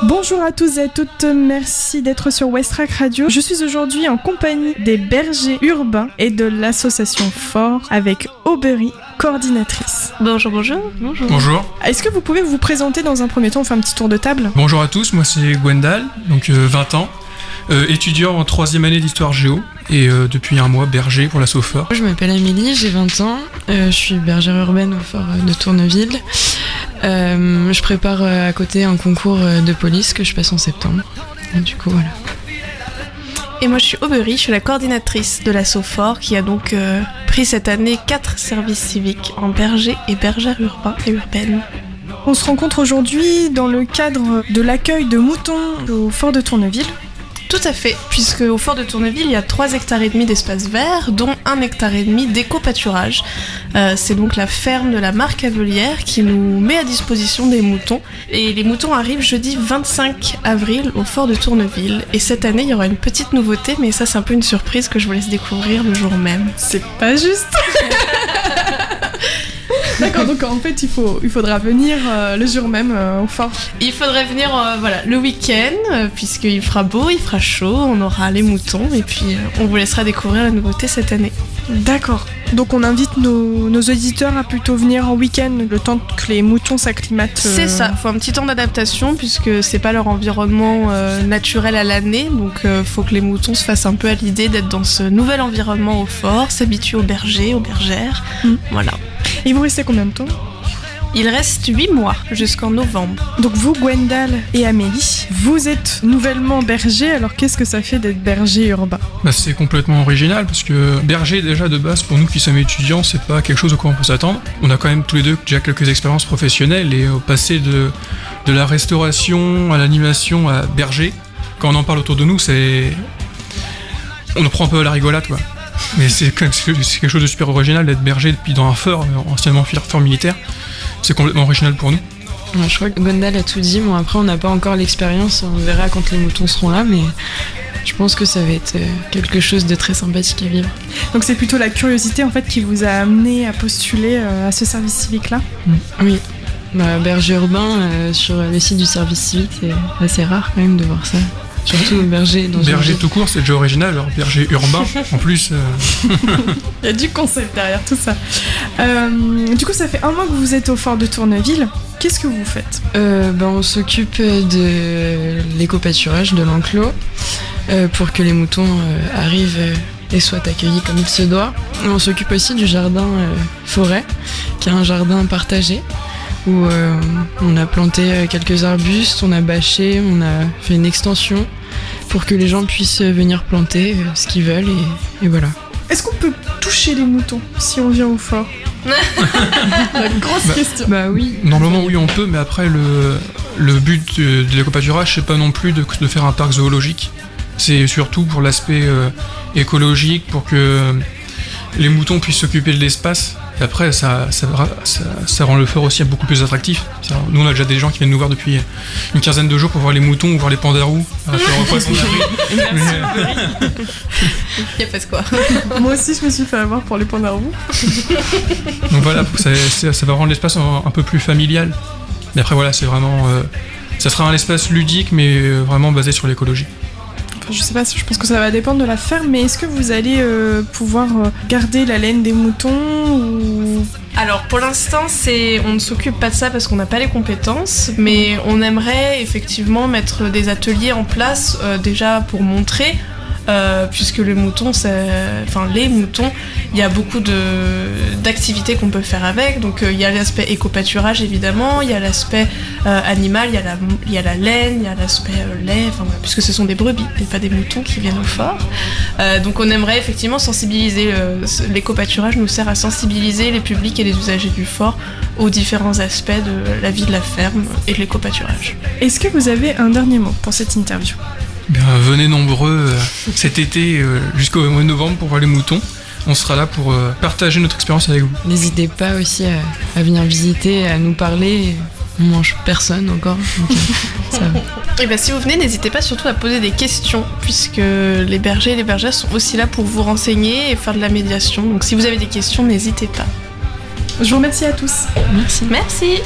Bonjour à tous et à toutes, merci d'être sur Westrack Radio. Je suis aujourd'hui en compagnie des bergers urbains et de l'association Fort avec Aubery, coordinatrice. Bonjour. Bonjour. Est-ce que vous pouvez vous présenter dans un premier temps, on fait un petit tour de table? Bonjour à tous, moi c'est Gwendal, donc 20 ans, étudiant en 3e année d'histoire géo et depuis un mois berger pour l'asso Fort. Je m'appelle Amélie, j'ai 20 ans, je suis bergère urbaine au Fort de Tourneville. Je prépare à côté un concours de police que je passe en septembre. Et du coup, voilà. Et moi je suis Aubery, je suis la coordinatrice de l'asso Fort qui a donc pris cette année 4 services civiques en berger et bergère urbain et urbaine. On se rencontre aujourd'hui dans le cadre de l'accueil de moutons au Fort de Tourneville. Tout à fait, puisque au Fort de Tourneville, il y a 3,5 hectares d'espace vert, dont 1,5 hectare d'éco-pâturage. C'est donc la ferme de la Marcavelière qui nous met à disposition des moutons. Et les moutons arrivent jeudi 25 avril au Fort de Tourneville. Et cette année, il y aura une petite nouveauté, mais ça c'est un peu une surprise que je vous laisse découvrir le jour même. C'est pas juste. D'accord, donc en fait il faudra venir le jour même au Fort. Il faudrait venir le week-end, puisqu'il fera beau, il fera chaud, on aura les moutons, et puis on vous laissera découvrir la nouveauté cette année. D'accord, donc on invite nos auditeurs à plutôt venir en week-end, le temps que les moutons s'acclimatent. C'est ça, faut un petit temps d'adaptation, puisque c'est pas leur environnement naturel à l'année, donc faut que les moutons se fassent un peu à l'idée d'être dans ce nouvel environnement au Fort, s'habituer aux bergers, aux bergères, voilà. Et vous restez combien de temps? Il reste 8 mois jusqu'en novembre. Donc vous, Gwendal et Amélie, vous êtes nouvellement berger, alors qu'est-ce que ça fait d'être berger urbain? C'est complètement original parce que berger déjà de base pour nous qui sommes étudiants c'est pas quelque chose auquel on peut s'attendre. On a quand même tous les deux déjà quelques expériences professionnelles et au passé de la restauration à l'animation à berger, quand on en parle autour de nous on en prend un peu à la rigolade quoi. Mais c'est quelque chose de super original d'être berger depuis dans un fort, anciennement fort militaire. C'est complètement original pour nous. Ouais, je crois que Gwendal a tout dit. Bon, après, on n'a pas encore l'expérience. On verra quand les moutons seront là, mais je pense que ça va être quelque chose de très sympathique à vivre. Donc c'est plutôt la curiosité en fait qui vous a amené à postuler à ce service civique-là? Oui. Berger urbain sur le site du service civique, c'est assez rare quand même de voir ça. Surtout berger dans berger tout court, c'est déjà original, alors berger urbain en plus. Il y a du concept derrière tout ça. Du coup, ça fait un mois que vous êtes au Fort de Tourneville. Qu'est-ce que vous faites? On s'occupe de l'éco-pâturage, de l'enclos, pour que les moutons arrivent et soient accueillis comme il se doit. On s'occupe aussi du jardin forêt, qui est un jardin partagé, où on a planté quelques arbustes, on a bâché, on a fait une extension pour que les gens puissent venir planter ce qu'ils veulent et voilà. Est-ce qu'on peut toucher les moutons si on vient au Fort? La grosse question. Oui. Normalement oui on peut, mais après le but de l'éco-pâturage c'est pas non plus de faire un parc zoologique. C'est surtout pour l'aspect écologique, pour que les moutons puissent s'occuper de l'espace. Et après, ça rend le fort aussi beaucoup plus attractif. Nous, on a déjà des gens qui viennent nous voir depuis une quinzaine de jours pour voir les moutons ou voir les pandarous à faire au poisson d'avril. Il y a pas de quoi. Moi aussi, je me suis fait avoir pour les pandarous. Donc voilà, ça va rendre l'espace un peu plus familial. Mais après, voilà, c'est vraiment... ça sera un espace ludique, mais vraiment basé sur l'écologie. Je sais pas, je pense que ça va dépendre de la ferme, mais est-ce que vous allez pouvoir garder la laine des moutons ou... Alors pour l'instant, on ne s'occupe pas de ça parce qu'on n'a pas les compétences, mais on aimerait effectivement mettre des ateliers en place déjà pour montrer, puisque les moutons, il y a beaucoup d'activités qu'on peut faire avec. Donc il y a l'aspect éco-pâturage évidemment, il y a l'aspect animal, il y a la laine, il y a l'aspect lait, puisque ce sont des brebis et pas des moutons qui viennent au fort. Donc on aimerait effectivement sensibiliser, l'éco-pâturage nous sert à sensibiliser les publics et les usagers du fort aux différents aspects de la vie de la ferme et de l'éco-pâturage. Est-ce que vous avez un dernier mot pour cette interview? Venez nombreux cet été jusqu'au mois de novembre pour voir les moutons. On sera là pour partager notre expérience avec vous. N'hésitez pas aussi à venir visiter, à nous parler. On mange personne encore, donc ça va. Et si vous venez, n'hésitez pas surtout à poser des questions, puisque les bergers et les bergères sont aussi là pour vous renseigner et faire de la médiation. Donc si vous avez des questions, n'hésitez pas. Je vous remercie à tous. Merci. Merci.